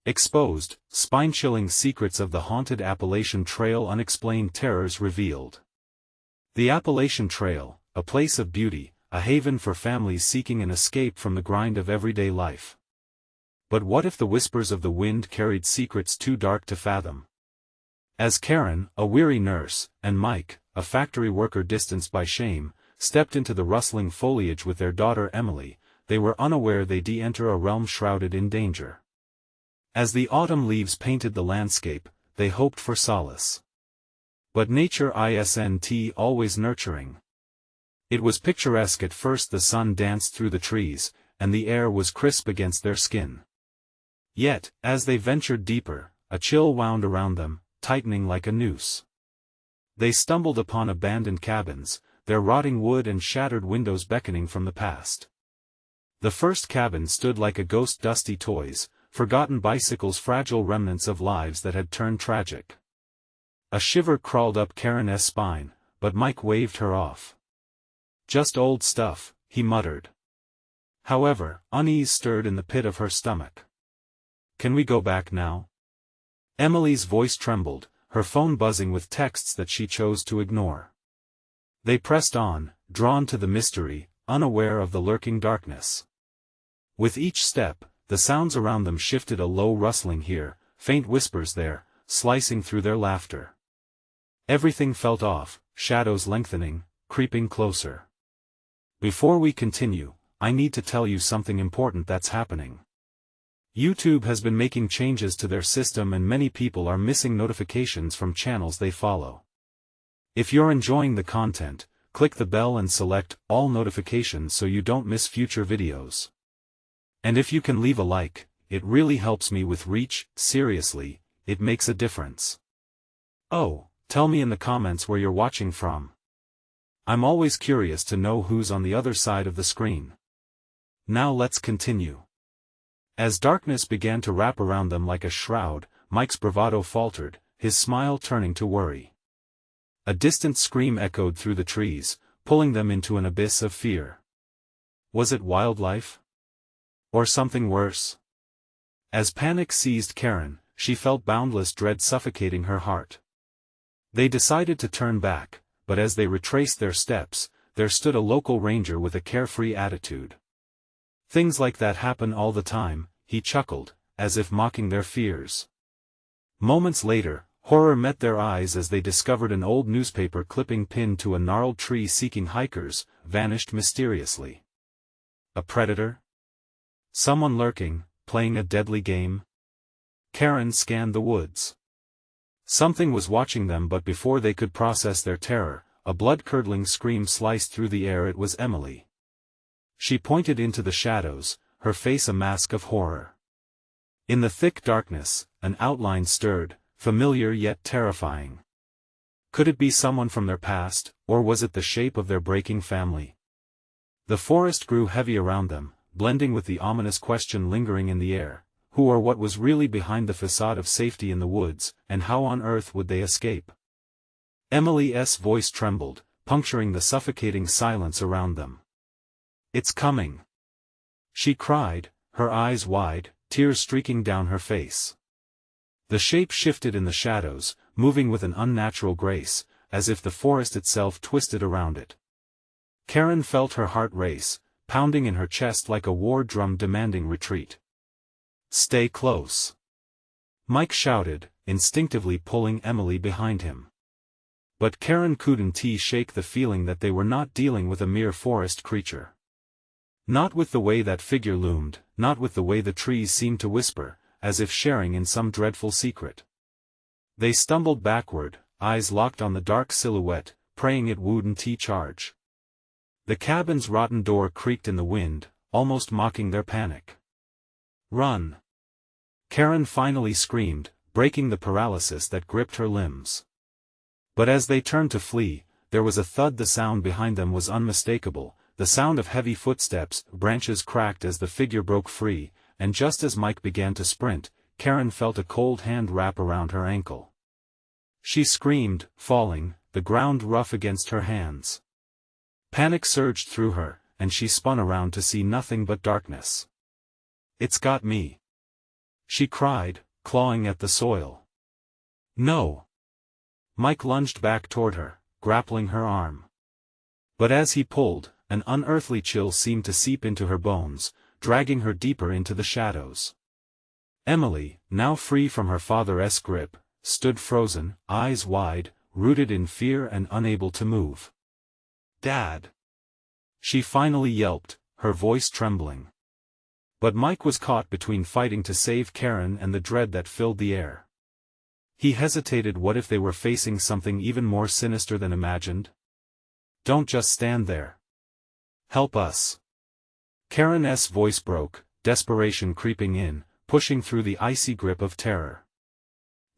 Exposed, spine-chilling secrets of the haunted Appalachian Trail, unexplained terrors revealed. The Appalachian Trail, a place of beauty, a haven for families seeking an escape from the grind of everyday life. But what if the whispers of the wind carried secrets too dark to fathom? As Karen, a weary nurse, and Mike, a factory worker distanced by shame, stepped into the rustling foliage with their daughter Emily, they were unaware they'd enter a realm shrouded in danger. As the autumn leaves painted the landscape, they hoped for solace. But nature isn't always nurturing. It was picturesque at first. The sun danced through the trees, and the air was crisp against their skin. Yet, as they ventured deeper, a chill wound around them, tightening like a noose. They stumbled upon abandoned cabins, their rotting wood and shattered windows beckoning from the past. The first cabin stood like a ghost, dusty toys, forgotten bicycles, fragile remnants of lives that had turned tragic. A shiver crawled up Karen's spine, but Mike waved her off. "Just old stuff," he muttered. However, unease stirred in the pit of her stomach. "Can we go back now?" Emily's voice trembled, her phone buzzing with texts that she chose to ignore. They pressed on, drawn to the mystery, unaware of the lurking darkness. With each step, the sounds around them shifted, a low rustling here, faint whispers there, slicing through their laughter. Everything felt off, shadows lengthening, creeping closer. "Before we continue, I need to tell you something important that's happening. YouTube has been making changes to their system and many people are missing notifications from channels they follow. If you're enjoying the content, click the bell and select all notifications so you don't miss future videos. And if you can leave a like, it really helps me with reach. Seriously, it makes a difference. Oh, tell me in the comments where you're watching from. I'm always curious to know who's on the other side of the screen. Now let's continue. As darkness began to wrap around them like a shroud, Mike's bravado faltered, his smile turning to worry. A distant scream echoed through the trees, pulling them into an abyss of fear. Was it wildlife? Or something worse? As panic seized Karen, she felt boundless dread suffocating her heart. They decided to turn back, but as they retraced their steps, there stood a local ranger with a carefree attitude. "Things like that happen all the time," he chuckled, as if mocking their fears. Moments later, horror met their eyes as they discovered an old newspaper clipping pinned to a gnarled tree seeking hikers, vanished mysteriously. A predator? Someone lurking, playing a deadly game? Karen scanned the woods. Something was watching them, but before they could process their terror, a blood-curdling scream sliced through the air. It was Emily. She pointed into the shadows, her face a mask of horror. In the thick darkness, an outline stirred, familiar yet terrifying. Could it be someone from their past, or was it the shape of their breaking family? The forest grew heavy around them, blending with the ominous question lingering in the air: who or what was really behind the facade of safety in the woods, and how on earth would they escape? Emily's voice trembled, puncturing the suffocating silence around them. "It's coming!" she cried, her eyes wide, tears streaking down her face. The shape shifted in the shadows, moving with an unnatural grace, as if the forest itself twisted around it. Karen felt her heart race, pounding in her chest like a war drum demanding retreat. "Stay close!" Mike shouted, instinctively pulling Emily behind him. But Karen couldn't shake the feeling that they were not dealing with a mere forest creature. Not with the way that figure loomed, not with the way the trees seemed to whisper, as if sharing in some dreadful secret. They stumbled backward, eyes locked on the dark silhouette, praying it wouldn't charge. The cabin's rotten door creaked in the wind, almost mocking their panic. "Run!" Karen finally screamed, breaking the paralysis that gripped her limbs. But as they turned to flee, there was a thud. The sound behind them was unmistakable, the sound of heavy footsteps. Branches cracked as the figure broke free, and just as Mike began to sprint, Karen felt a cold hand wrap around her ankle. She screamed, falling, the ground rough against her hands. Panic surged through her, and she spun around to see nothing but darkness. "It's got me!" she cried, clawing at the soil. No. Mike lunged back toward her, grappling her arm. But as he pulled, an unearthly chill seemed to seep into her bones, dragging her deeper into the shadows. Emily, now free from her father's grip, stood frozen, eyes wide, rooted in fear and unable to move. "Dad!" she finally yelped, her voice trembling. But Mike was caught between fighting to save Karen and the dread that filled the air. He hesitated. What if they were facing something even more sinister than imagined? "Don't just stand there. Help us." Karen's voice broke, desperation creeping in, pushing through the icy grip of terror.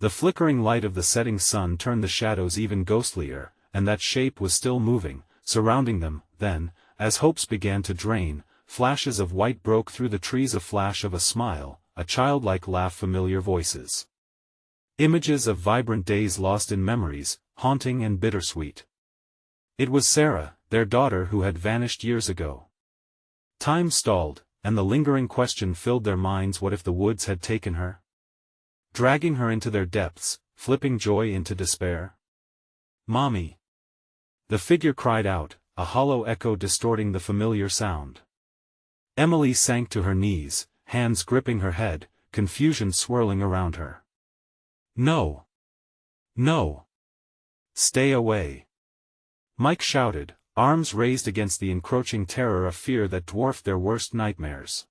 The flickering light of the setting sun turned the shadows even ghostlier, and that shape was still moving, surrounding them. Then, as hopes began to drain, flashes of white broke through the trees. A flash of a smile, a childlike laugh, familiar voices. Images of vibrant days lost in memories, haunting and bittersweet. It was Sarah, their daughter, who had vanished years ago. Time stalled, and the lingering question filled their minds: what if the woods had taken her? Dragging her into their depths, flipping joy into despair? "Mommy!" the figure cried out, a hollow echo distorting the familiar sound. Emily sank to her knees, hands gripping her head, confusion swirling around her. "No! No! Stay away!" Mike shouted, arms raised against the encroaching terror, a fear that dwarfed their worst nightmares.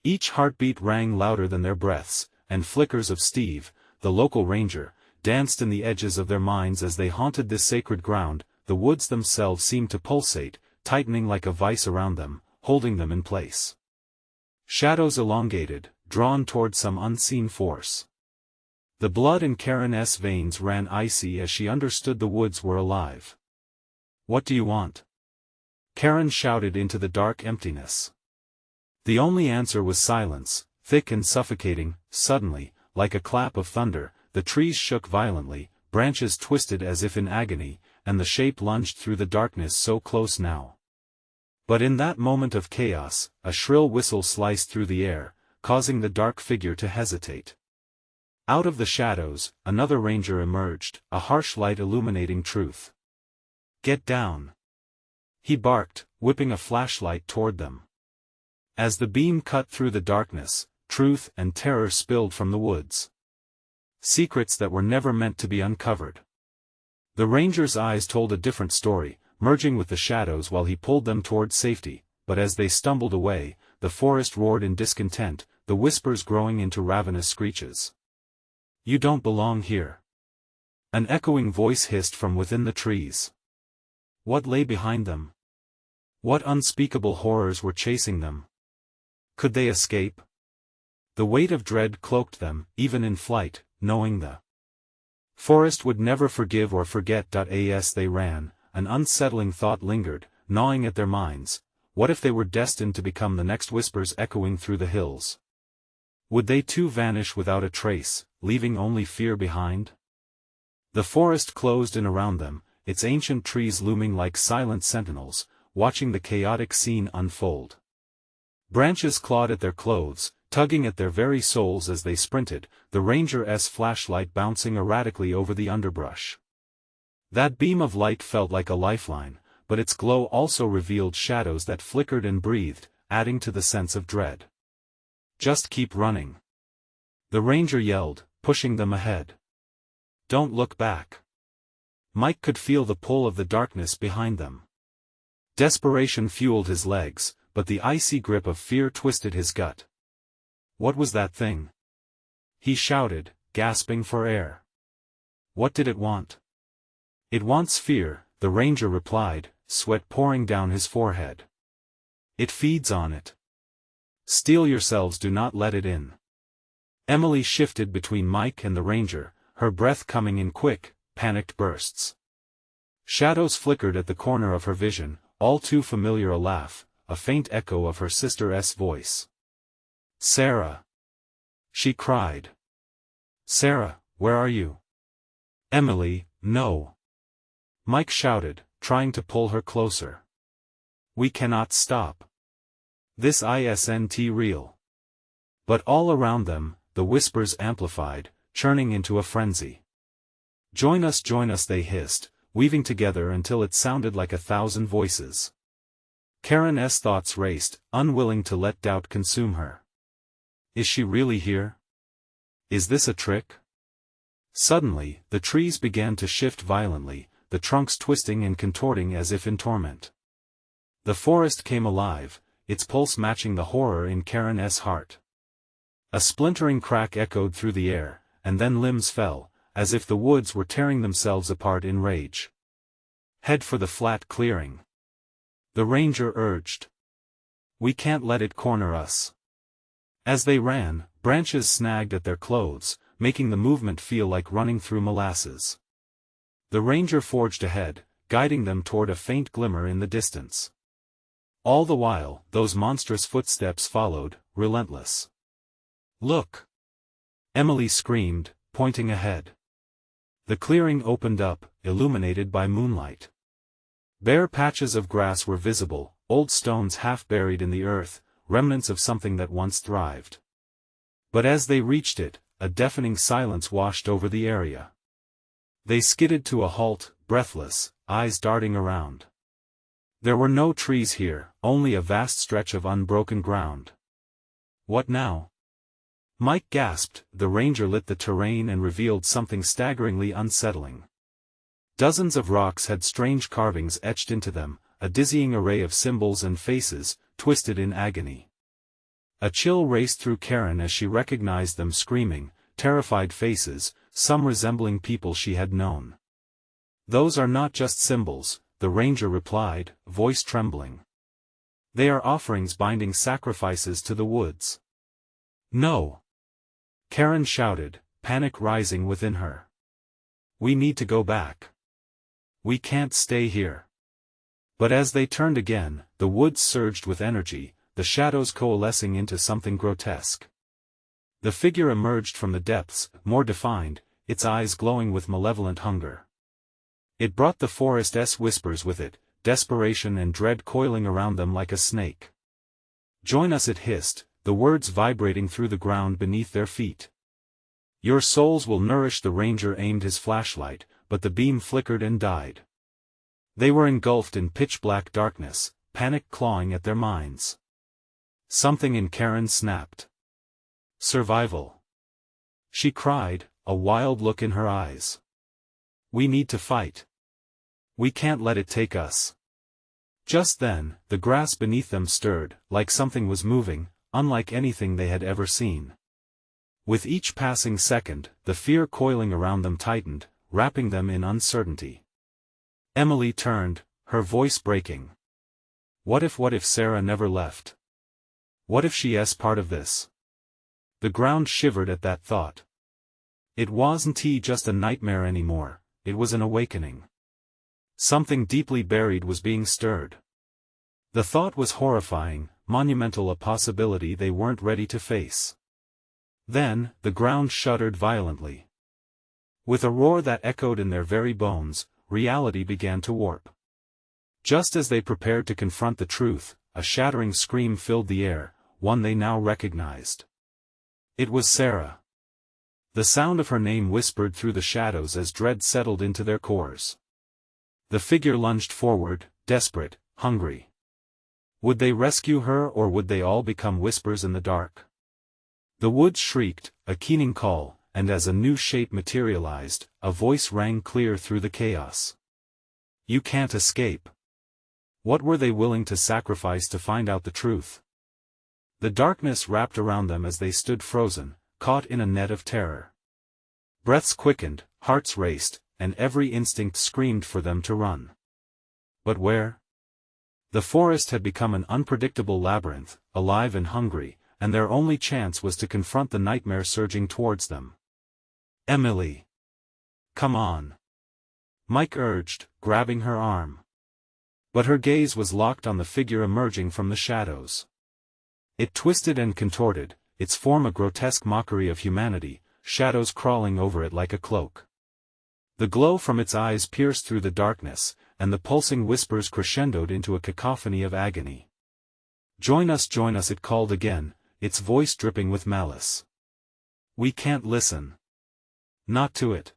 Each heartbeat rang louder than their breaths, and flickers of Steve, the local ranger, danced in the edges of their minds as they haunted this sacred ground. The woods themselves seemed to pulsate, tightening like a vice around them, holding them in place. Shadows elongated, drawn toward some unseen force. The blood in Karen's veins ran icy as she understood the woods were alive. "What do you want?" Karen shouted into the dark emptiness. The only answer was silence, thick and suffocating. Suddenly, like a clap of thunder, the trees shook violently, branches twisted as if in agony, and the shape lunged through the darkness, so close now. But in that moment of chaos, a shrill whistle sliced through the air, causing the dark figure to hesitate. Out of the shadows, another ranger emerged, a harsh light illuminating truth. "Get down!" he barked, whipping a flashlight toward them. As the beam cut through the darkness, truth and terror spilled from the woods. Secrets that were never meant to be uncovered. The ranger's eyes told a different story, merging with the shadows while he pulled them toward safety, but as they stumbled away, the forest roared in discontent, the whispers growing into ravenous screeches. "You don't belong here." An echoing voice hissed from within the trees. What lay behind them? What unspeakable horrors were chasing them? Could they escape? The weight of dread cloaked them, even in flight, knowing the forest would never forgive or forget. As they ran, an unsettling thought lingered, gnawing at their minds. What if they were destined to become the next whispers echoing through the hills? Would they too vanish without a trace, leaving only fear behind? The forest closed in around them, its ancient trees looming like silent sentinels, watching the chaotic scene unfold. Branches clawed at their clothes, tugging at their very souls as they sprinted, the ranger's flashlight bouncing erratically over the underbrush. That beam of light felt like a lifeline, but its glow also revealed shadows that flickered and breathed, adding to the sense of dread. "Just keep running," the ranger yelled, pushing them ahead. "Don't look back." Mike could feel the pull of the darkness behind them. Desperation fueled his legs, but the icy grip of fear twisted his gut. What was that thing? He shouted, gasping for air. What did it want? "It wants fear," the ranger replied, sweat pouring down his forehead. "It feeds on it. Steel yourselves, do not let it in." Emily shifted between Mike and the ranger, her breath coming in quick, panicked bursts. Shadows flickered at the corner of her vision, all too familiar: a laugh, a faint echo of her sister's voice. "Sarah!" she cried. "Sarah, where are you?" "Emily, no!" Mike shouted, trying to pull her closer. "We cannot stop. This isn't real." But all around them, the whispers amplified, churning into a frenzy. Join us, they hissed, weaving together until it sounded like 1,000 voices. Karen's thoughts raced, unwilling to let doubt consume her. Is she really here? Is this a trick? Suddenly, the trees began to shift violently, the trunks twisting and contorting as if in torment. The forest came alive, its pulse matching the horror in Karen's heart. A splintering crack echoed through the air, and then limbs fell, as if the woods were tearing themselves apart in rage. Head for the flat clearing, the ranger urged. We can't let it corner us. As they ran, branches snagged at their clothes, making the movement feel like running through molasses. The ranger forged ahead, guiding them toward a faint glimmer in the distance. All the while, those monstrous footsteps followed, relentless. Look! Emily screamed, pointing ahead. The clearing opened up, illuminated by moonlight. Bare patches of grass were visible, old stones half buried in the earth, remnants of something that once thrived. But as they reached it, a deafening silence washed over the area. They skidded to a halt, breathless, eyes darting around. There were no trees here, only a vast stretch of unbroken ground. What now? Mike gasped. The ranger lit the terrain and revealed something staggeringly unsettling. Dozens of rocks had strange carvings etched into them, a dizzying array of symbols and faces, twisted in agony. A chill raced through Karen as she recognized them, screaming, terrified faces, some resembling people she had known. Those are not just symbols, the ranger replied, voice trembling. They are offerings binding sacrifices to the woods. No! Karen shouted, panic rising within her. We need to go back. We can't stay here. But as they turned again, the woods surged with energy, the shadows coalescing into something grotesque. The figure emerged from the depths, more defined, its eyes glowing with malevolent hunger. It brought the forest's whispers with it, desperation and dread coiling around them like a snake. Join us, it hissed, the words vibrating through the ground beneath their feet. Your souls will nourish. The ranger aimed his flashlight, but the beam flickered and died. They were engulfed in pitch-black darkness, panic clawing at their minds. Something in Karen snapped. Survival. She cried, a wild look in her eyes. We need to fight. We can't let it take us. Just then, the grass beneath them stirred, like something was moving, unlike anything they had ever seen. With each passing second, the fear coiling around them tightened, wrapping them in uncertainty. Emily turned, her voice breaking. What if Sarah never left? What if she's part of this? The ground shivered at that thought. It wasn't just a nightmare anymore, it was an awakening. Something deeply buried was being stirred. The thought was horrifying, monumental, a possibility they weren't ready to face. Then, the ground shuddered violently. With a roar that echoed in their very bones, reality began to warp. Just as they prepared to confront the truth, a shattering scream filled the air, one they now recognized. It was Sarah. The sound of her name whispered through the shadows as dread settled into their cores. The figure lunged forward, desperate, hungry. Would they rescue her, or would they all become whispers in the dark? The woods shrieked, a keening call, and as a new shape materialized, a voice rang clear through the chaos. You can't escape. What were they willing to sacrifice to find out the truth? The darkness wrapped around them as they stood frozen, caught in a net of terror. Breaths quickened, hearts raced, and every instinct screamed for them to run. But where? The forest had become an unpredictable labyrinth, alive and hungry, and their only chance was to confront the nightmare surging towards them. Emily! Come on! Mike urged, grabbing her arm. But her gaze was locked on the figure emerging from the shadows. It twisted and contorted, its form a grotesque mockery of humanity, shadows crawling over it like a cloak. The glow from its eyes pierced through the darkness, and the pulsing whispers crescendoed into a cacophony of agony. Join us, it called again, its voice dripping with malice. We can't listen. Not to it.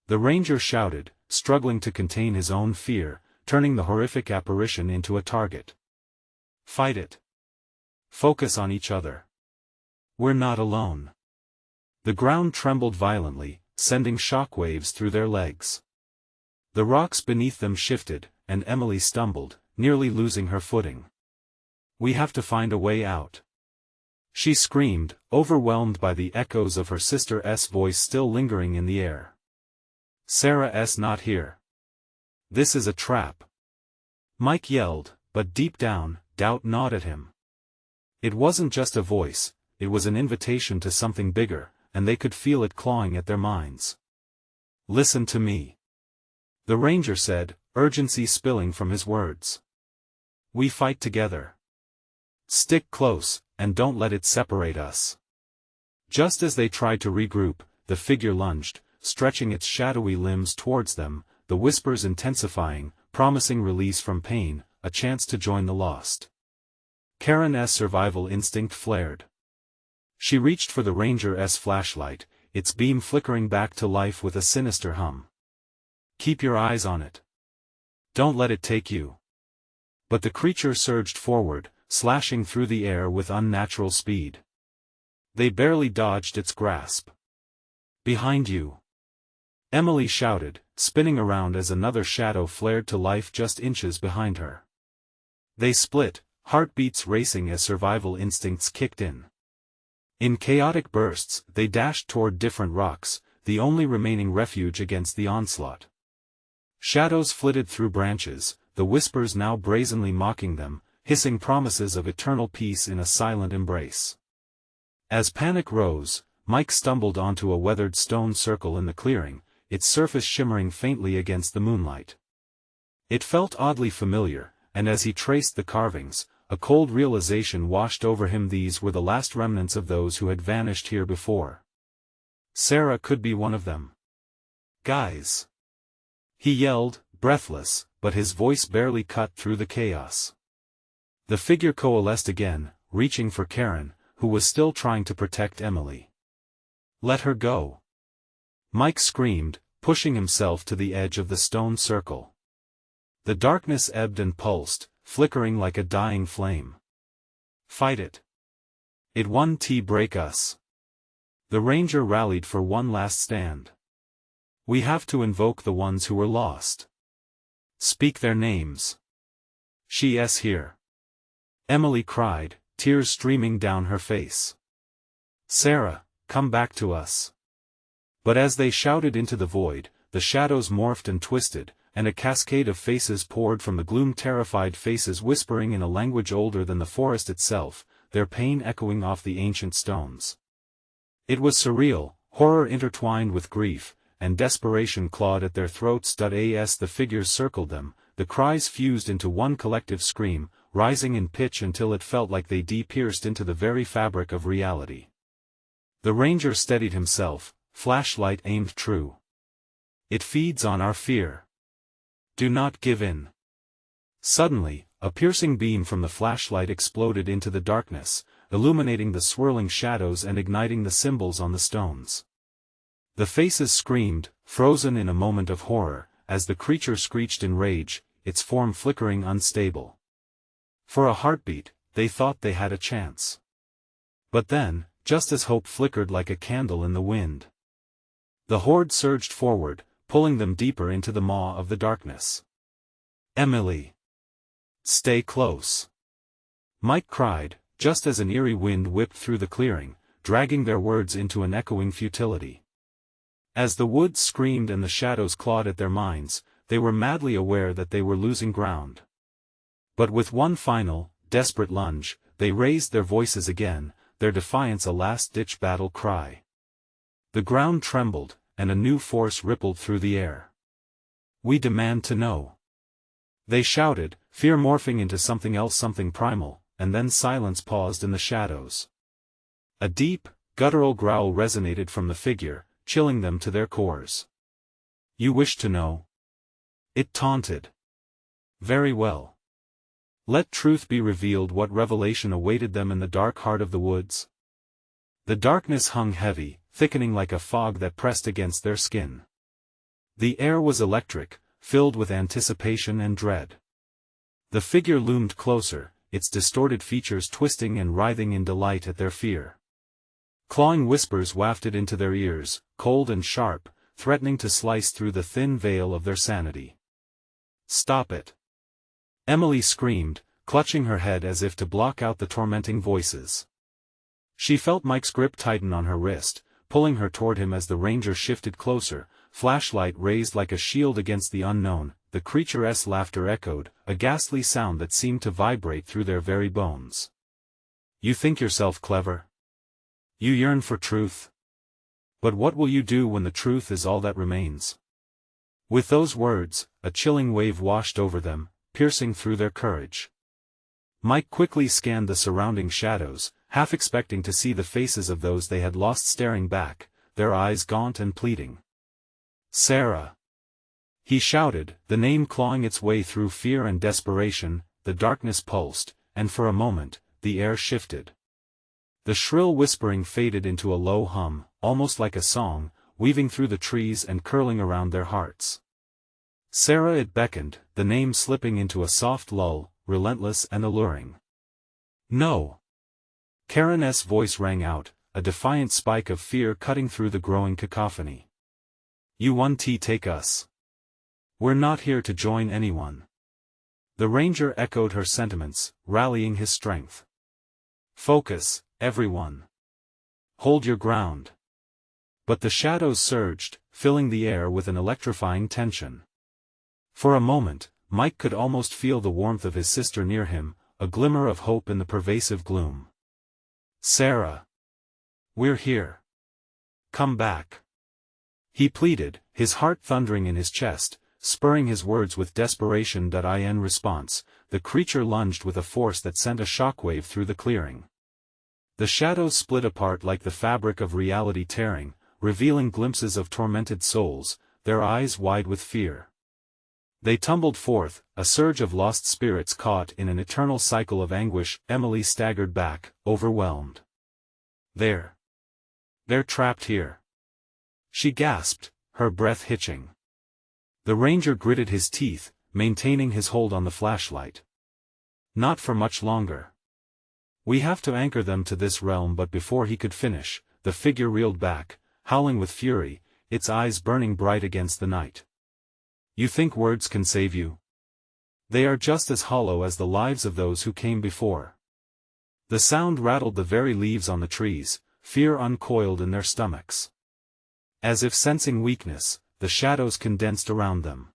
The ranger shouted, struggling to contain his own fear, turning the horrific apparition into a target. Fight it. Focus on each other. We're not alone. The ground trembled violently, sending shockwaves through their legs. The rocks beneath them shifted, and Emily stumbled, nearly losing her footing. We have to find a way out. She screamed, overwhelmed by the echoes of her sister's voice still lingering in the air. Sarah's not here. This is a trap. Mike yelled, but deep down, doubt gnawed at him. It wasn't just a voice, it was an invitation to something bigger, and they could feel it clawing at their minds. Listen to me. The ranger said, urgency spilling from his words. We fight together. Stick close, and don't let it separate us. Just as they tried to regroup, the figure lunged, stretching its shadowy limbs towards them, the whispers intensifying, promising release from pain, a chance to join the lost. Karen's survival instinct flared. She reached for the ranger's flashlight, its beam flickering back to life with a sinister hum. Keep your eyes on it. Don't let it take you. But the creature surged forward, slashing through the air with unnatural speed. They barely dodged its grasp. Behind you. Emily shouted, spinning around as another shadow flared to life just inches behind her. They split, heartbeats racing as survival instincts kicked in. In chaotic bursts, they dashed toward different rocks, the only remaining refuge against the onslaught. Shadows flitted through branches, the whispers now brazenly mocking them, hissing promises of eternal peace in a silent embrace. As panic rose, Mike stumbled onto a weathered stone circle in the clearing, its surface shimmering faintly against the moonlight. It felt oddly familiar, and as he traced the carvings, a cold realization washed over him. These were the last remnants of those who had vanished here before. Sarah could be one of them. Guys! He yelled, breathless, but his voice barely cut through the chaos. The figure coalesced again, reaching for Karen, who was still trying to protect Emily. Let her go. Mike screamed, pushing himself to the edge of the stone circle. The darkness ebbed and pulsed, flickering like a dying flame. Fight it. It won't break us. The ranger rallied for one last stand. We have to invoke the ones who were lost. Speak their names. She's here. Emily cried, tears streaming down her face. Sarah, come back to us. But as they shouted into the void, the shadows morphed and twisted, and a cascade of faces poured from the gloom, terrified faces whispering in a language older than the forest itself, their pain echoing off the ancient stones. It was surreal, horror intertwined with grief, and desperation clawed at their throats. As the figures circled them, the cries fused into one collective scream, rising in pitch until it felt like they pierced into the very fabric of reality. The ranger steadied himself, flashlight aimed true. It feeds on our fear. Do not give in. Suddenly, a piercing beam from the flashlight exploded into the darkness, illuminating the swirling shadows and igniting the symbols on the stones. The faces screamed, frozen in a moment of horror, as the creature screeched in rage, its form flickering unstable. For a heartbeat, they thought they had a chance. But then, just as hope flickered like a candle in the wind, the horde surged forward, pulling them deeper into the maw of the darkness. Emily! Stay close! Mike cried, just as an eerie wind whipped through the clearing, dragging their words into an echoing futility. As the woods screamed and the shadows clawed at their minds, they were madly aware that they were losing ground. But with one final, desperate lunge, they raised their voices again, their defiance a last-ditch battle cry. The ground trembled, and a new force rippled through the air. We demand to know. They shouted, fear morphing into something else, something primal, and then silence paused in the shadows. A deep, guttural growl resonated from the figure, chilling them to their cores. You wish to know? It taunted. Very well. Let truth be revealed. What revelation awaited them in the dark heart of the woods? The darkness hung heavy, thickening like a fog that pressed against their skin. The air was electric, filled with anticipation and dread. The figure loomed closer, its distorted features twisting and writhing in delight at their fear. Clawing whispers wafted into their ears, cold and sharp, threatening to slice through the thin veil of their sanity. "Stop it!" Emily screamed, clutching her head as if to block out the tormenting voices. She felt Mike's grip tighten on her wrist, pulling her toward him as the ranger shifted closer, flashlight raised like a shield against the unknown. The creature's laughter echoed, a ghastly sound that seemed to vibrate through their very bones. "You think yourself clever? You yearn for truth? But what will you do when the truth is all that remains?" With those words, a chilling wave washed over them, piercing through their courage. Mike quickly scanned the surrounding shadows, half expecting to see the faces of those they had lost staring back, their eyes gaunt and pleading. "Sarah!" he shouted, the name clawing its way through fear and desperation. The darkness pulsed, and for a moment, the air shifted. The shrill whispering faded into a low hum, almost like a song, weaving through the trees and curling around their hearts. "Sarah!" it beckoned, the name slipping into a soft lull, relentless and alluring. "No!" Karen's voice rang out, a defiant spike of fear cutting through the growing cacophony. "You won't take us. We're not here to join anyone." The ranger echoed her sentiments, rallying his strength. "Focus, everyone. Hold your ground." But the shadows surged, filling the air with an electrifying tension. For a moment, Mike could almost feel the warmth of his sister near him, a glimmer of hope in the pervasive gloom. "Sarah! We're here. Come back!" he pleaded, his heart thundering in his chest, spurring his words with desperation. In response, the creature lunged with a force that sent a shockwave through the clearing. The shadows split apart like the fabric of reality tearing, revealing glimpses of tormented souls, their eyes wide with fear. They tumbled forth, a surge of lost spirits caught in an eternal cycle of anguish. Emily staggered back, overwhelmed. They're trapped here," she gasped, her breath hitching. The ranger gritted his teeth, maintaining his hold on the flashlight. "Not for much longer. We have to anchor them to this realm." But before he could finish, the figure reeled back, howling with fury, its eyes burning bright against the night. "You think words can save you? They are just as hollow as the lives of those who came before." The sound rattled the very leaves on the trees, fear uncoiled in their stomachs. As if sensing weakness, the shadows condensed around them.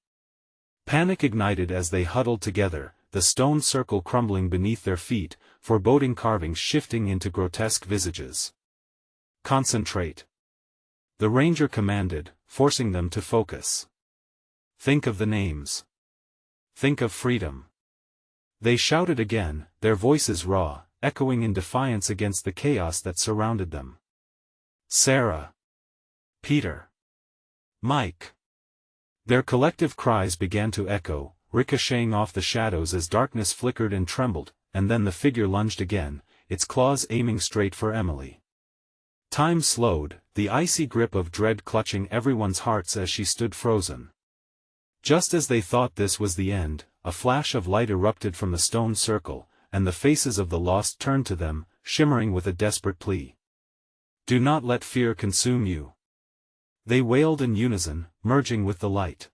Panic ignited as they huddled together, the stone circle crumbling beneath their feet, foreboding carvings shifting into grotesque visages. "Concentrate," the ranger commanded, forcing them to focus. "Think of the names. Think of freedom." They shouted again, their voices raw, echoing in defiance against the chaos that surrounded them. "Sarah! Peter! Mike!" Their collective cries began to echo, ricocheting off the shadows as darkness flickered and trembled, and then the figure lunged again, its claws aiming straight for Emily. Time slowed, the icy grip of dread clutching everyone's hearts as she stood frozen. Just as they thought this was the end, a flash of light erupted from the stone circle, and the faces of the lost turned to them, shimmering with a desperate plea. "Do not let fear consume you," they wailed in unison, merging with the light.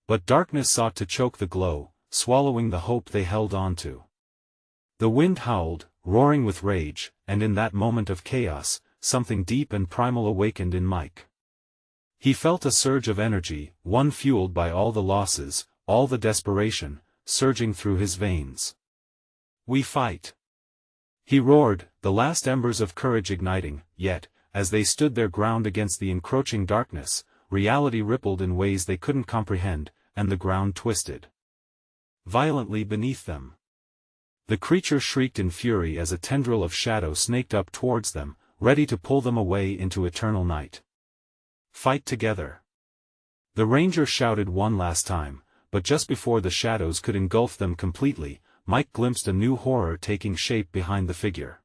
But darkness sought to choke the glow, swallowing the hope they held on to. The wind howled, roaring with rage, and in that moment of chaos, something deep and primal awakened in Mike. He felt a surge of energy, one fueled by all the losses, all the desperation, surging through his veins. "We fight!" he roared, the last embers of courage igniting. Yet, as they stood their ground against the encroaching darkness, reality rippled in ways they couldn't comprehend, and the ground twisted violently beneath them. The creature shrieked in fury as a tendril of shadow snaked up towards them, ready to pull them away into eternal night. "Fight together!" the ranger shouted one last time, but just before the shadows could engulf them completely, Mike glimpsed a new horror taking shape behind the figure.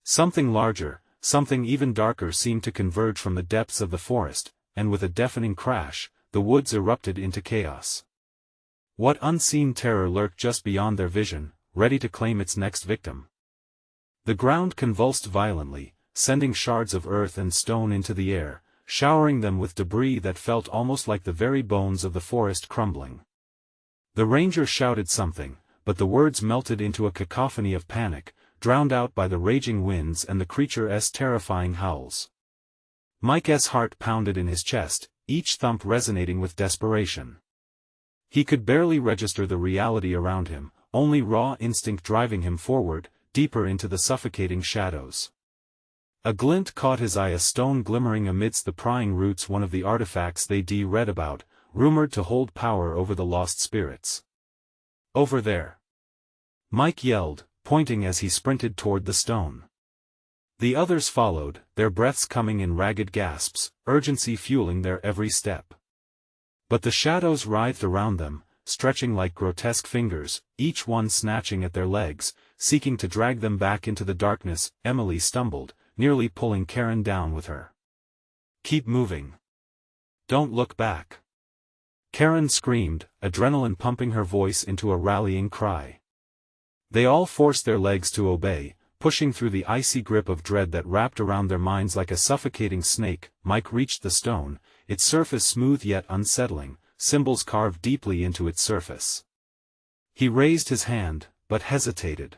Something larger, something even darker seemed to converge from the depths of the forest, and with a deafening crash, the woods erupted into chaos. What unseen terror lurked just beyond their vision, ready to claim its next victim? The ground convulsed violently, sending shards of earth and stone into the air, showering them with debris that felt almost like the very bones of the forest crumbling. The ranger shouted something, but the words melted into a cacophony of panic, drowned out by the raging winds and the creature's terrifying howls. Mike's heart pounded in his chest, each thump resonating with desperation. He could barely register the reality around him, only raw instinct driving him forward, deeper into the suffocating shadows. A glint caught his eye, a stone glimmering amidst the prying roots, one of the artifacts they'd read about, rumored to hold power over the lost spirits. Over there! Mike yelled, pointing as he sprinted toward the stone. The others followed, their breaths coming in ragged gasps, urgency fueling their every step. But the shadows writhed around them, stretching like grotesque fingers, each one snatching at their legs, seeking to drag them back into the darkness. Emily stumbled, nearly pulling Karen down with her. "Keep moving. Don't look back," Karen screamed, adrenaline pumping her voice into a rallying cry. They all forced their legs to obey, pushing through the icy grip of dread that wrapped around their minds like a suffocating snake. Mike reached the stone, its surface smooth yet unsettling, symbols carved deeply into its surface. He raised his hand, but hesitated.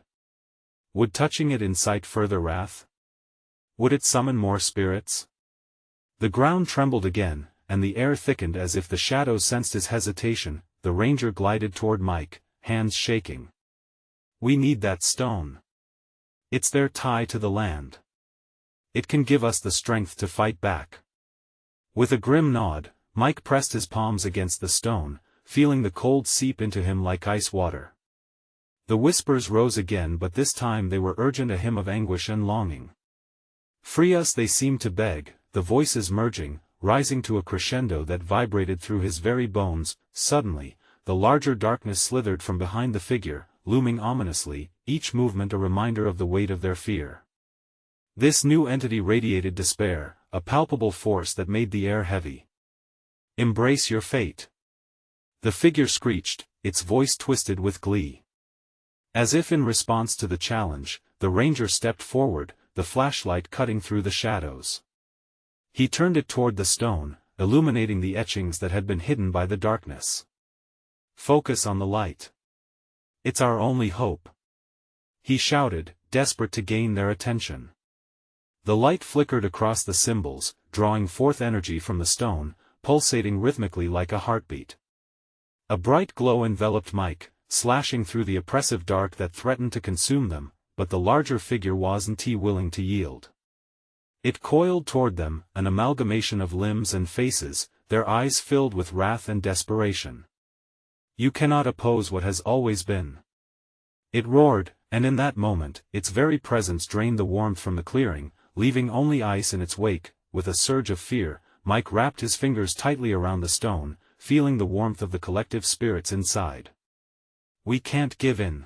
Would touching it incite further wrath? Would it summon more spirits? The ground trembled again, and the air thickened as if the shadows sensed his hesitation. The ranger glided toward Mike, hands shaking. "We need that stone. It's their tie to the land. It can give us the strength to fight back." With a grim nod, Mike pressed his palms against the stone, feeling the cold seep into him like ice water. The whispers rose again, but this time they were urgent, a hymn of anguish and longing. "Free us," they seemed to beg, the voices merging, rising to a crescendo that vibrated through his very bones. Suddenly, the larger darkness slithered from behind the figure, looming ominously, each movement a reminder of the weight of their fear. This new entity radiated despair, a palpable force that made the air heavy. "Embrace your fate," the figure screeched, its voice twisted with glee. As if in response to the challenge, the ranger stepped forward, the flashlight cutting through the shadows. He turned it toward the stone, illuminating the etchings that had been hidden by the darkness. "Focus on the light. It's our only hope," he shouted, desperate to gain their attention. The light flickered across the symbols, drawing forth energy from the stone, pulsating rhythmically like a heartbeat. A bright glow enveloped Mike, slashing through the oppressive dark that threatened to consume them, but the larger figure wasn't willing to yield. It coiled toward them, an amalgamation of limbs and faces, their eyes filled with wrath and desperation. "You cannot oppose what has always been," it roared, and in that moment, its very presence drained the warmth from the clearing, leaving only ice in its wake. With a surge of fear, Mike wrapped his fingers tightly around the stone, feeling the warmth of the collective spirits inside. "We can't give in,"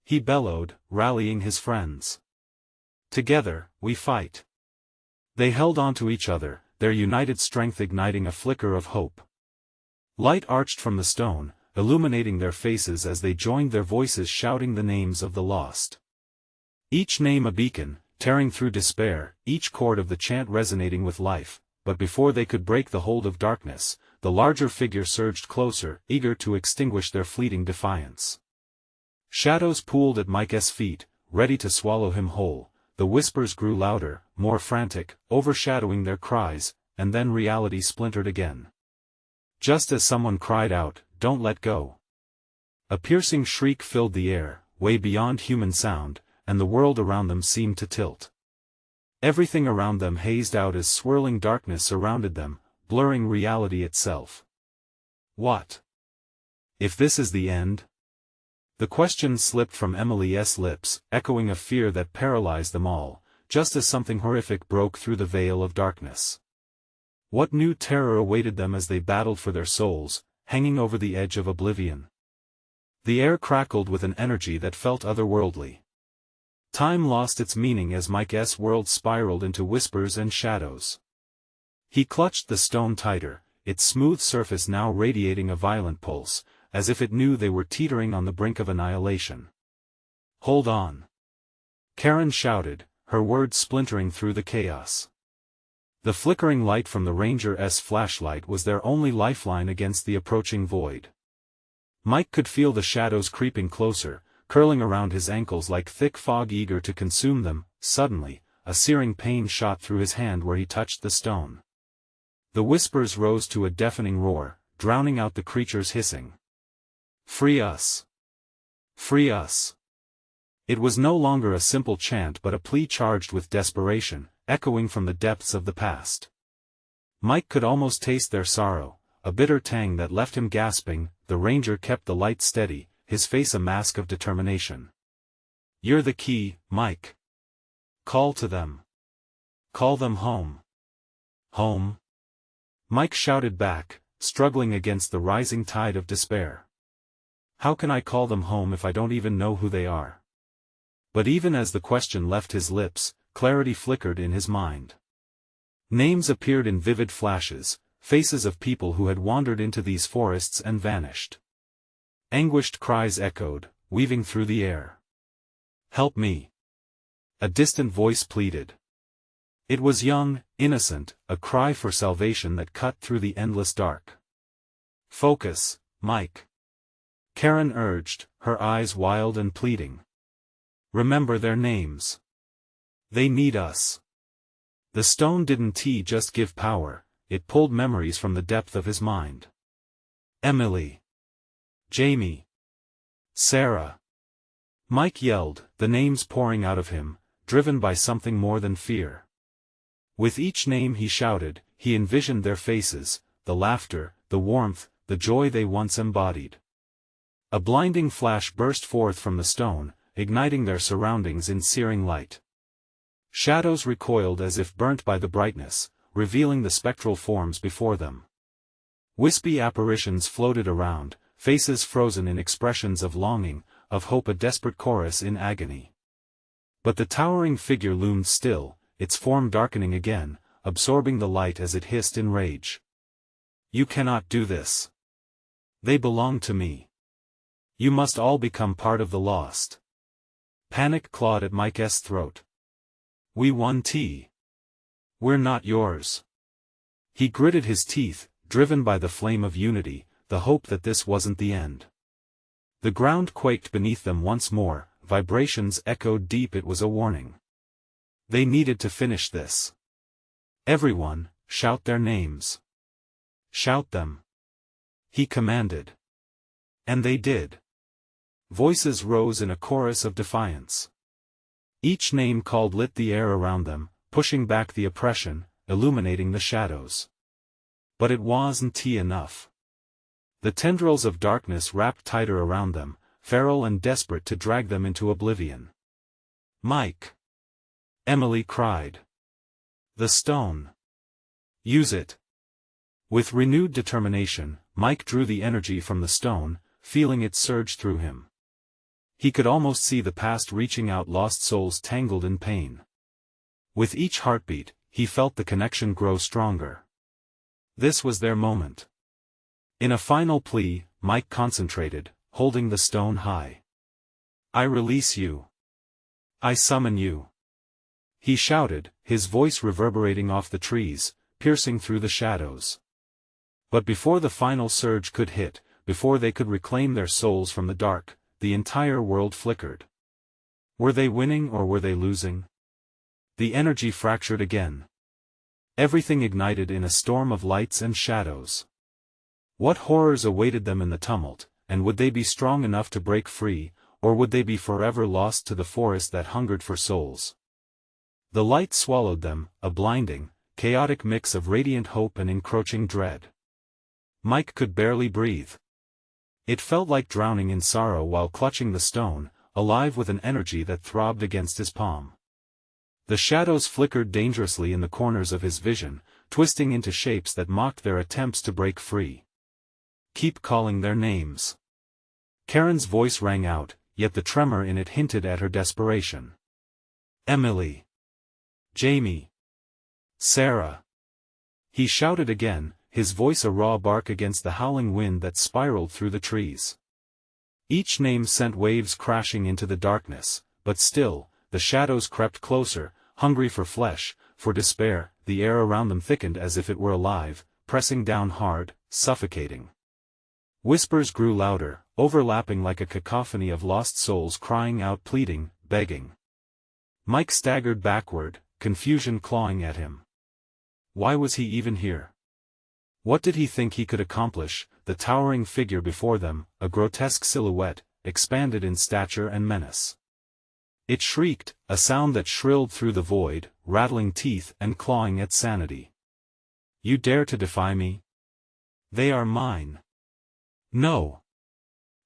he bellowed, rallying his friends. "Together, we fight." They held onto each other, their united strength igniting a flicker of hope. Light arched from the stone, illuminating their faces as they joined their voices shouting the names of the lost. Each name a beacon, tearing through despair, each chord of the chant resonating with life. But before they could break the hold of darkness, the larger figure surged closer, eager to extinguish their fleeting defiance. Shadows pooled at Mike's feet, ready to swallow him whole. The whispers grew louder, more frantic, overshadowing their cries, and then reality splintered again. Just as someone cried out, "Don't let go!" a piercing shriek filled the air, way beyond human sound, and the world around them seemed to tilt. Everything around them hazed out as swirling darkness surrounded them, blurring reality itself. What? If this is the end? The question slipped from Emily's lips, echoing a fear that paralyzed them all, just as something horrific broke through the veil of darkness. What new terror awaited them as they battled for their souls, hanging over the edge of oblivion? The air crackled with an energy that felt otherworldly. Time lost its meaning as Mike's world spiraled into whispers and shadows. He clutched the stone tighter, its smooth surface now radiating a violent pulse, as if it knew they were teetering on the brink of annihilation. "Hold on!" Karen shouted, her words splintering through the chaos. The flickering light from the ranger's flashlight was their only lifeline against the approaching void. Mike could feel the shadows creeping closer, curling around his ankles like thick fog eager to consume them. Suddenly, a searing pain shot through his hand where he touched the stone. The whispers rose to a deafening roar, drowning out the creature's hissing. "Free us! Free us!" It was no longer a simple chant but a plea charged with desperation, echoing from the depths of the past. Mike could almost taste their sorrow, a bitter tang that left him gasping. The ranger kept the light steady, his face a mask of determination. "You're the key, Mike. Call to them. Call them home." "Home?" Mike shouted back, struggling against the rising tide of despair. "How can I call them home if I don't even know who they are?" But even as the question left his lips, clarity flickered in his mind. Names appeared in vivid flashes, faces of people who had wandered into these forests and vanished. Anguished cries echoed, weaving through the air. "Help me!" a distant voice pleaded. It was young, innocent, a cry for salvation that cut through the endless dark. "Focus, Mike," Karen urged, her eyes wild and pleading. "Remember their names. They need us." The stone didn't just give power, it pulled memories from the depth of his mind. Emily. Jamie. Sarah. Mike yelled, the names pouring out of him, driven by something more than fear. With each name he shouted, he envisioned their faces, the laughter, the warmth, the joy they once embodied. A blinding flash burst forth from the stone, igniting their surroundings in searing light. Shadows recoiled as if burnt by the brightness, revealing the spectral forms before them. Wispy apparitions floated around, faces frozen in expressions of longing, of hope, a desperate chorus in agony. But the towering figure loomed still, its form darkening again, absorbing the light as it hissed in rage. "You cannot do this. They belong to me. You must all become part of the lost." Panic clawed at Mike's throat. "We won. We're not yours." He gritted his teeth, driven by the flame of unity, the hope that this wasn't the end. The ground quaked beneath them once more, vibrations echoed deep. It was a warning. They needed to finish this. "Everyone, shout their names. Shout them," he commanded. And they did. Voices rose in a chorus of defiance. Each name called lit the air around them, pushing back the oppression, illuminating the shadows. But it wasn't enough. The tendrils of darkness wrapped tighter around them, feral and desperate to drag them into oblivion. "Mike!" Emily cried. "The stone. Use it." With renewed determination, Mike drew the energy from the stone, feeling it surge through him. He could almost see the past reaching out, lost souls tangled in pain. With each heartbeat, he felt the connection grow stronger. This was their moment. In a final plea, Mike concentrated, holding the stone high. "I release you. I summon you," he shouted, his voice reverberating off the trees, piercing through the shadows. But before the final surge could hit, before they could reclaim their souls from the dark, the entire world flickered. Were they winning or were they losing? The energy fractured again. Everything ignited in a storm of lights and shadows. What horrors awaited them in the tumult, and would they be strong enough to break free, or would they be forever lost to the forest that hungered for souls? The light swallowed them, a blinding, chaotic mix of radiant hope and encroaching dread. Mike could barely breathe. It felt like drowning in sorrow while clutching the stone, alive with an energy that throbbed against his palm. The shadows flickered dangerously in the corners of his vision, twisting into shapes that mocked their attempts to break free. "Keep calling their names." Karen's voice rang out, yet the tremor in it hinted at her desperation. Emily. Jamie. Sarah. He shouted again, his voice a raw bark against the howling wind that spiraled through the trees. Each name sent waves crashing into the darkness, but still, the shadows crept closer, hungry for flesh, for despair. The air around them thickened as if it were alive, pressing down hard, suffocating. Whispers grew louder, overlapping like a cacophony of lost souls crying out, pleading, begging. Mike staggered backward, confusion clawing at him. Why was he even here? What did he think he could accomplish? The towering figure before them, a grotesque silhouette, expanded in stature and menace. It shrieked, a sound that shrilled through the void, rattling teeth and clawing at sanity. You dare to defy me? They are mine. No!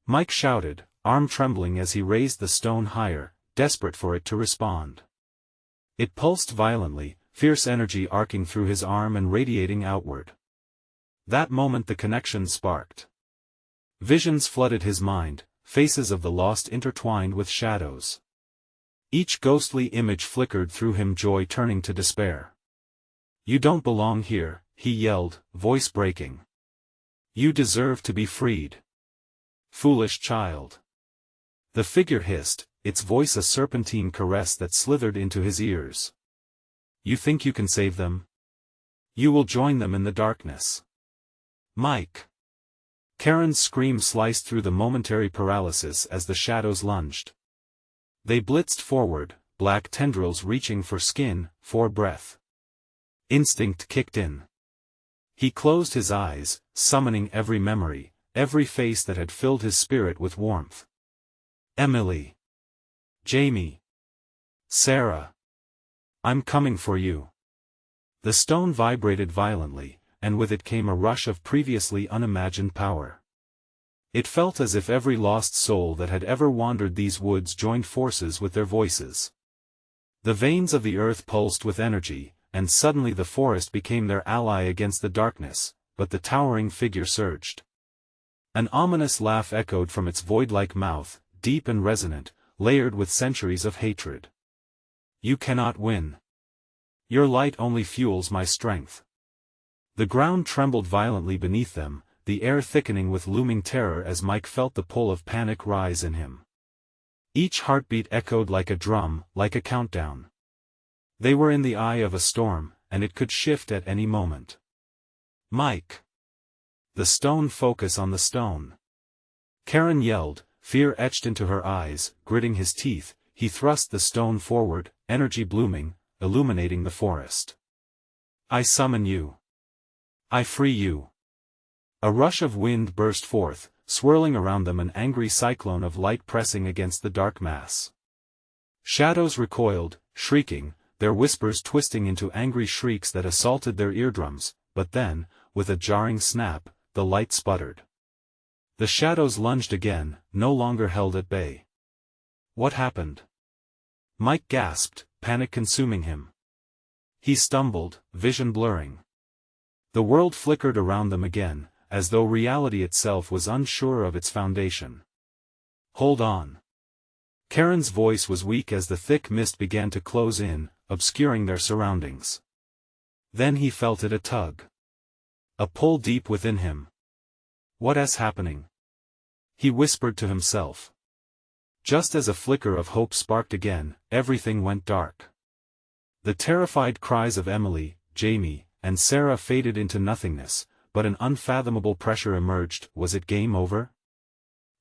Mike shouted, arm trembling as he raised the stone higher, desperate for it to respond. It pulsed violently, fierce energy arcing through his arm and radiating outward. That moment the connection sparked. Visions flooded his mind, faces of the lost intertwined with shadows. Each ghostly image flickered through him, joy turning to despair. You don't belong here, he yelled, voice breaking. You deserve to be freed. Foolish child. The figure hissed, its voice a serpentine caress that slithered into his ears. You think you can save them? You will join them in the darkness. Mike. Karen's scream sliced through the momentary paralysis as the shadows lunged. They blitzed forward, black tendrils reaching for skin, for breath. Instinct kicked in. He closed his eyes, summoning every memory, every face that had filled his spirit with warmth. Emily. Jamie. Sarah. I'm coming for you. The stone vibrated violently, and with it came a rush of previously unimagined power. It felt as if every lost soul that had ever wandered these woods joined forces with their voices. The veins of the earth pulsed with energy, and suddenly the forest became their ally against the darkness, but the towering figure surged. An ominous laugh echoed from its void-like mouth, deep and resonant, layered with centuries of hatred. You cannot win. Your light only fuels my strength. The ground trembled violently beneath them, the air thickening with looming terror as Mike felt the pull of panic rise in him. Each heartbeat echoed like a drum, like a countdown. They were in the eye of a storm, and it could shift at any moment. Mike! The stone, focus on the stone. Karen yelled, fear etched into her eyes. Gritting his teeth, he thrust the stone forward, energy blooming, illuminating the forest. I summon you. I free you. A rush of wind burst forth, swirling around them, an angry cyclone of light pressing against the dark mass. Shadows recoiled, shrieking, their whispers twisting into angry shrieks that assaulted their eardrums, but then, with a jarring snap, the light sputtered. The shadows lunged again, no longer held at bay. What happened? Mike gasped, panic consuming him. He stumbled, vision blurring. The world flickered around them again, as though reality itself was unsure of its foundation. Hold on. Karen's voice was weak as the thick mist began to close in, obscuring their surroundings. Then he felt it, a tug. A pull deep within him. What is happening? He whispered to himself. Just as a flicker of hope sparked again, everything went dark. The terrified cries of Emily, Jamie, and Sarah faded into nothingness, but an unfathomable pressure emerged. Was it game over?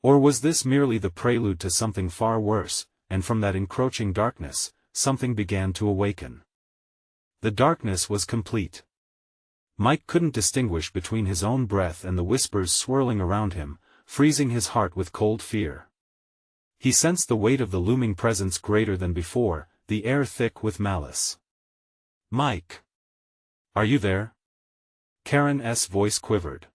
Or was this merely the prelude to something far worse? And from that encroaching darkness, something began to awaken. The darkness was complete. Mike couldn't distinguish between his own breath and the whispers swirling around him, freezing his heart with cold fear. He sensed the weight of the looming presence greater than before, the air thick with malice. Mike! Are you there? Karen's voice quivered.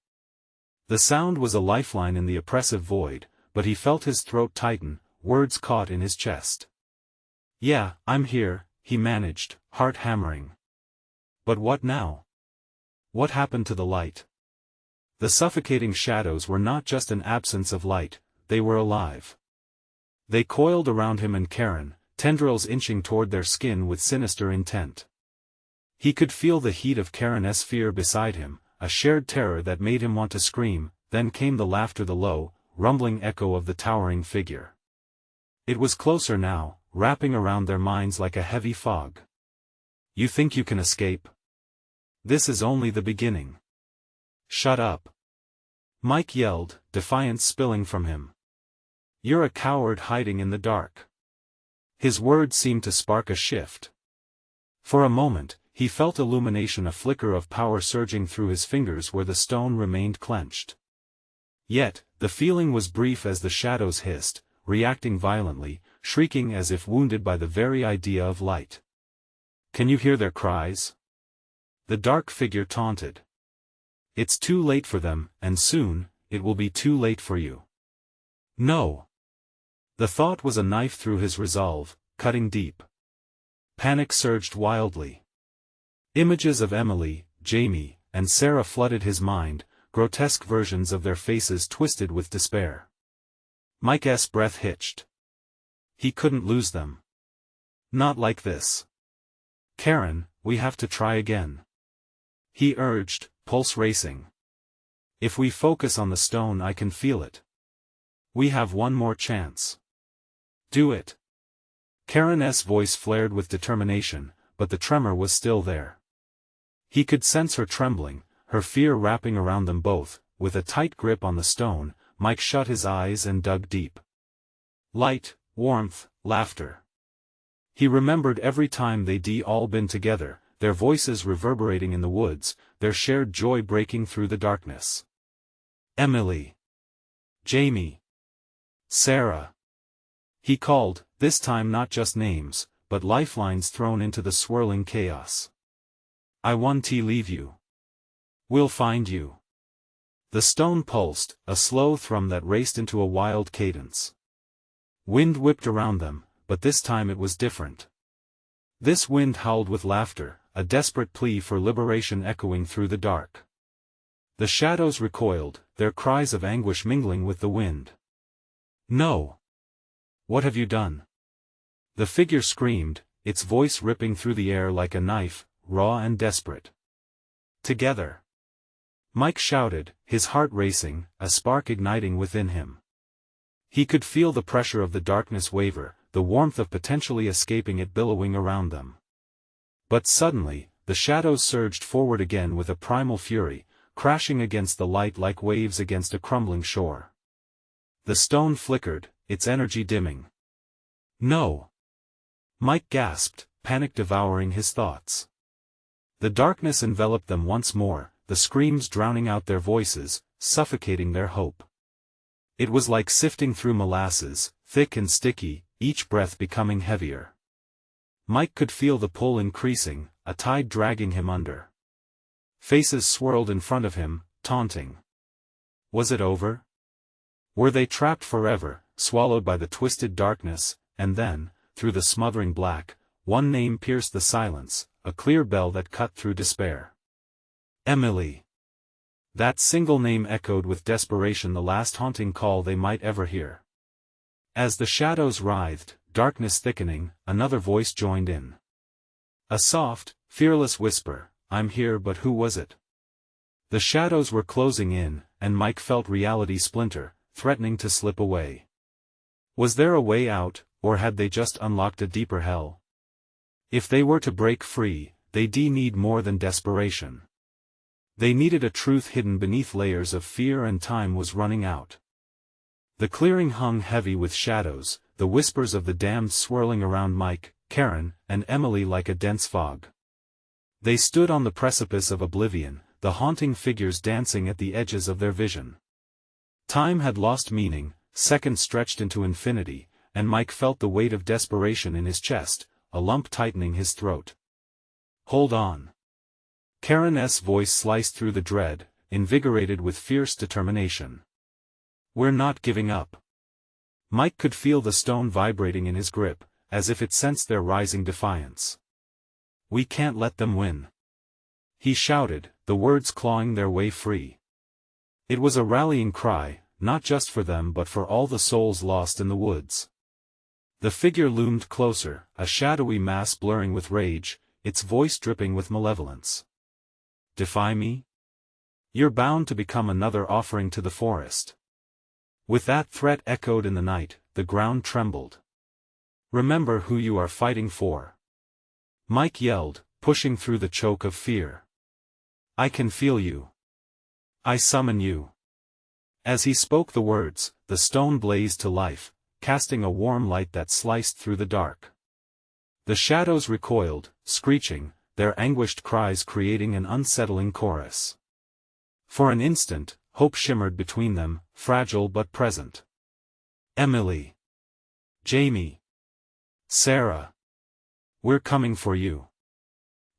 The sound was a lifeline in the oppressive void, but he felt his throat tighten, words caught in his chest. Yeah, I'm here, he managed, heart hammering. But what now? What happened to the light? The suffocating shadows were not just an absence of light, they were alive. They coiled around him and Karen, tendrils inching toward their skin with sinister intent. He could feel the heat of Karen's fear beside him, a shared terror that made him want to scream. Then came the laughter, the low, rumbling echo of the towering figure. It was closer now, wrapping around their minds like a heavy fog. You think you can escape? This is only the beginning. Shut up. Mike yelled, defiance spilling from him. You're a coward hiding in the dark. His words seemed to spark a shift. For a moment, he felt illumination, a flicker of power surging through his fingers where the stone remained clenched. Yet, the feeling was brief as the shadows hissed, reacting violently, shrieking as if wounded by the very idea of light. Can you hear their cries? The dark figure taunted. It's too late for them, and soon, it will be too late for you. No. The thought was a knife through his resolve, cutting deep. Panic surged wildly. Images of Emily, Jamie, and Sarah flooded his mind, grotesque versions of their faces twisted with despair. Mike's breath hitched. He couldn't lose them. Not like this. Karen, we have to try again. He urged, pulse racing. If we focus on the stone, I can feel it. We have one more chance. Do it. Karen's voice flared with determination, but the tremor was still there. He could sense her trembling, her fear wrapping around them both. With a tight grip on the stone, Mike shut his eyes and dug deep. Light, warmth, laughter. He remembered every time they'd all been together, their voices reverberating in the woods, their shared joy breaking through the darkness. Emily. Jamie. Sarah. He called, this time not just names, but lifelines thrown into the swirling chaos. I want to leave you. We'll find you. The stone pulsed, a slow thrum that raced into a wild cadence. Wind whipped around them, but this time it was different. This wind howled with laughter, a desperate plea for liberation echoing through the dark. The shadows recoiled, their cries of anguish mingling with the wind. No! What have you done? The figure screamed, its voice ripping through the air like a knife, raw and desperate. Together! Mike shouted, his heart racing, a spark igniting within him. He could feel the pressure of the darkness waver, the warmth of potentially escaping it billowing around them. But suddenly, the shadows surged forward again with a primal fury, crashing against the light like waves against a crumbling shore. The stone flickered, its energy dimming. No! Mike gasped, panic devouring his thoughts. The darkness enveloped them once more, the screams drowning out their voices, suffocating their hope. It was like sifting through molasses, thick and sticky, each breath becoming heavier. Mike could feel the pull increasing, a tide dragging him under. Faces swirled in front of him, taunting. Was it over? Were they trapped forever, swallowed by the twisted darkness? And then, through the smothering black, one name pierced the silence, a clear bell that cut through despair. Emily. That single name echoed with desperation, the last haunting call they might ever hear. As the shadows writhed, darkness thickening, another voice joined in. A soft, fearless whisper, I'm here, but who was it? The shadows were closing in, and Mike felt reality splinter, threatening to slip away. Was there a way out, or had they just unlocked a deeper hell? If they were to break free, they'd need more than desperation. They needed a truth hidden beneath layers of fear, and time was running out. The clearing hung heavy with shadows, the whispers of the damned swirling around Mike, Karen, and Emily like a dense fog. They stood on the precipice of oblivion, the haunting figures dancing at the edges of their vision. Time had lost meaning, seconds stretched into infinity, and Mike felt the weight of desperation in his chest, a lump tightening his throat. Hold on. Karen's voice sliced through the dread, invigorated with fierce determination. We're not giving up. Mike could feel the stone vibrating in his grip, as if it sensed their rising defiance. We can't let them win. He shouted, the words clawing their way free. It was a rallying cry, not just for them but for all the souls lost in the woods. The figure loomed closer, a shadowy mass blurring with rage, its voice dripping with malevolence. Defy me? You're bound to become another offering to the forest. With that threat echoed in the night, the ground trembled. Remember who you are fighting for. Mike yelled, pushing through the choke of fear. I can feel you. I summon you. As he spoke the words, the stone blazed to life, casting a warm light that sliced through the dark. The shadows recoiled, screeching, their anguished cries creating an unsettling chorus. For an instant, hope shimmered between them, fragile but present. Emily. Jamie. Sarah. We're coming for you.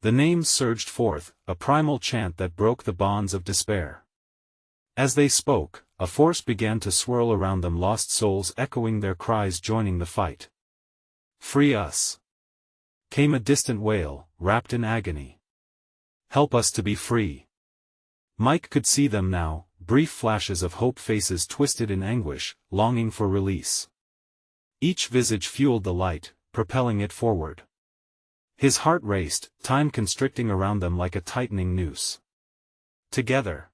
The names surged forth, a primal chant that broke the bonds of despair. As they spoke, a force began to swirl around them, lost souls echoing their cries, joining the fight. Free us! Came a distant wail, wrapped in agony. Help us to be free! Mike could see them now, brief flashes of hope, faces twisted in anguish, longing for release. Each visage fueled the light, propelling it forward. His heart raced, time constricting around them like a tightening noose. Together!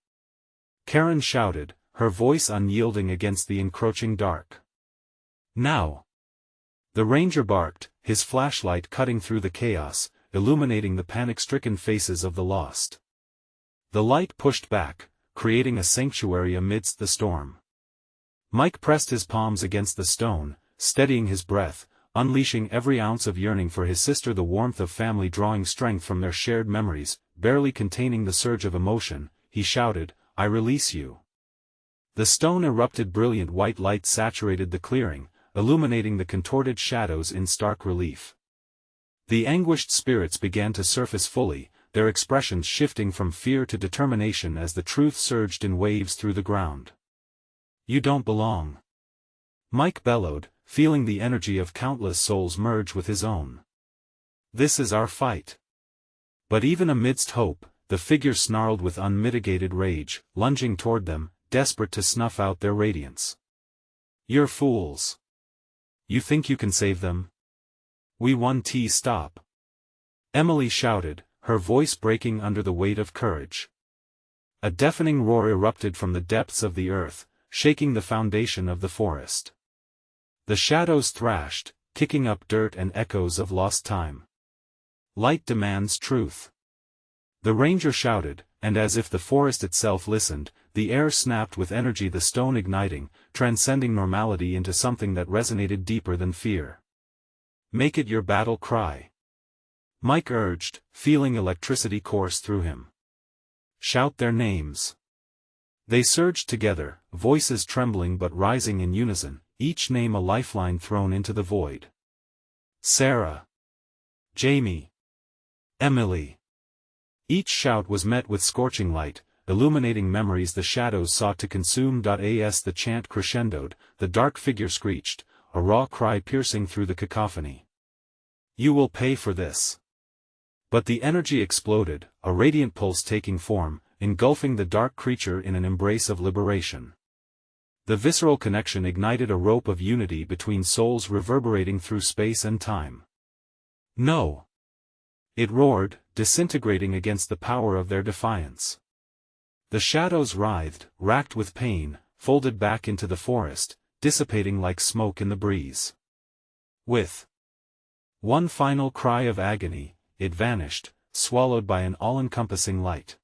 Karen shouted, her voice unyielding against the encroaching dark. Now! The ranger barked, his flashlight cutting through the chaos, illuminating the panic-stricken faces of the lost. The light pushed back, creating a sanctuary amidst the storm. Mike pressed his palms against the stone, steadying his breath, unleashing every ounce of yearning for his sister, the warmth of family drawing strength from their shared memories. Barely containing the surge of emotion, he shouted, I release you. The stone erupted, brilliant white light saturated the clearing, illuminating the contorted shadows in stark relief. The anguished spirits began to surface fully, their expressions shifting from fear to determination as the truth surged in waves through the ground. You don't belong. Mike bellowed, feeling the energy of countless souls merge with his own. This is our fight. But even amidst hope, the figure snarled with unmitigated rage, lunging toward them, desperate to snuff out their radiance. You're fools. You think you can save them? We won. Stop. Emily shouted, her voice breaking under the weight of courage. A deafening roar erupted from the depths of the earth, shaking the foundation of the forest. The shadows thrashed, kicking up dirt and echoes of lost time. Light demands truth. The ranger shouted, and as if the forest itself listened, the air snapped with energy, the stone igniting, transcending normality into something that resonated deeper than fear. Make it your battle cry. Mike urged, feeling electricity course through him. Shout their names. They surged together, voices trembling but rising in unison, each name a lifeline thrown into the void. Sarah. Jamie. Emily. Each shout was met with scorching light, illuminating memories the shadows sought to consume. As the chant crescendoed, the dark figure screeched, a raw cry piercing through the cacophony. You will pay for this. But the energy exploded, a radiant pulse taking form, engulfing the dark creature in an embrace of liberation. The visceral connection ignited a rope of unity between souls, reverberating through space and time. No! It roared, disintegrating against the power of their defiance. The shadows writhed, racked with pain, folded back into the forest, dissipating like smoke in the breeze. With one final cry of agony, it vanished, swallowed by an all-encompassing light.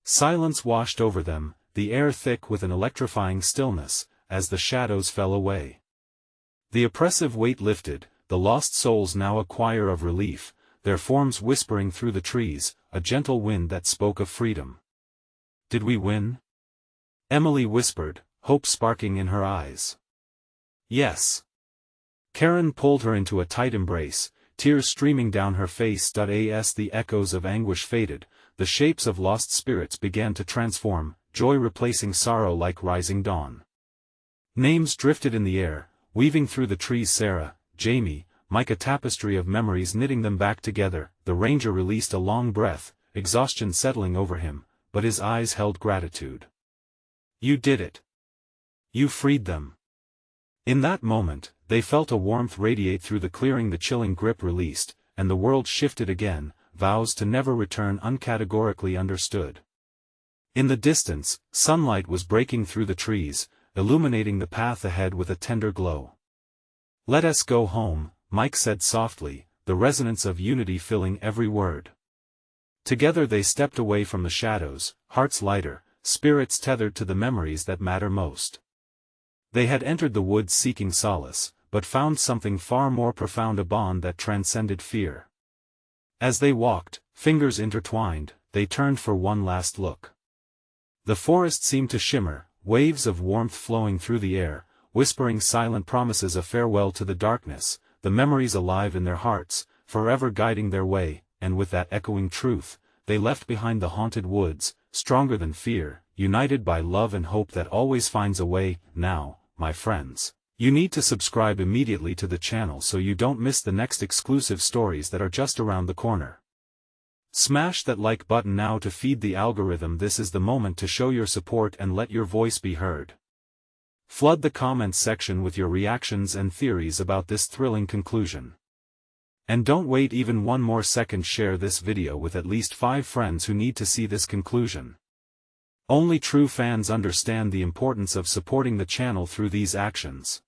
Silence washed over them, the air thick with an electrifying stillness, as the shadows fell away. The oppressive weight lifted, the lost souls now a choir of relief, their forms whispering through the trees, a gentle wind that spoke of freedom. Did we win? Emily whispered, hope sparking in her eyes. Yes. Karen pulled her into a tight embrace, tears streaming down her face. As the echoes of anguish faded, the shapes of lost spirits began to transform, joy replacing sorrow like rising dawn. Names drifted in the air, weaving through the trees. Sarah, Jamie, Mike, a tapestry of memories knitting them back together. The ranger released a long breath, exhaustion settling over him, but his eyes held gratitude. You did it. You freed them. In that moment, they felt a warmth radiate through the clearing, the chilling grip released, and the world shifted again, vows to never return uncategorically understood. In the distance, sunlight was breaking through the trees, illuminating the path ahead with a tender glow. "Let us go home," Mike said softly, the resonance of unity filling every word. Together they stepped away from the shadows, hearts lighter, spirits tethered to the memories that matter most. They had entered the woods seeking solace, but found something far more profound, a bond that transcended fear. As they walked, fingers intertwined, they turned for one last look. The forest seemed to shimmer, waves of warmth flowing through the air, whispering silent promises of farewell to the darkness, the memories alive in their hearts, forever guiding their way, and with that echoing truth, they left behind the haunted woods, stronger than fear, united by love and hope that always finds a way. Now, my friends, you need to subscribe immediately to the channel so you don't miss the next exclusive stories that are just around the corner. Smash that like button now to feed the algorithm. This is the moment to show your support and let your voice be heard. Flood the comments section with your reactions and theories about this thrilling conclusion. And don't wait even one more second, share this video with at least 5 friends who need to see this conclusion. Only true fans understand the importance of supporting the channel through these actions.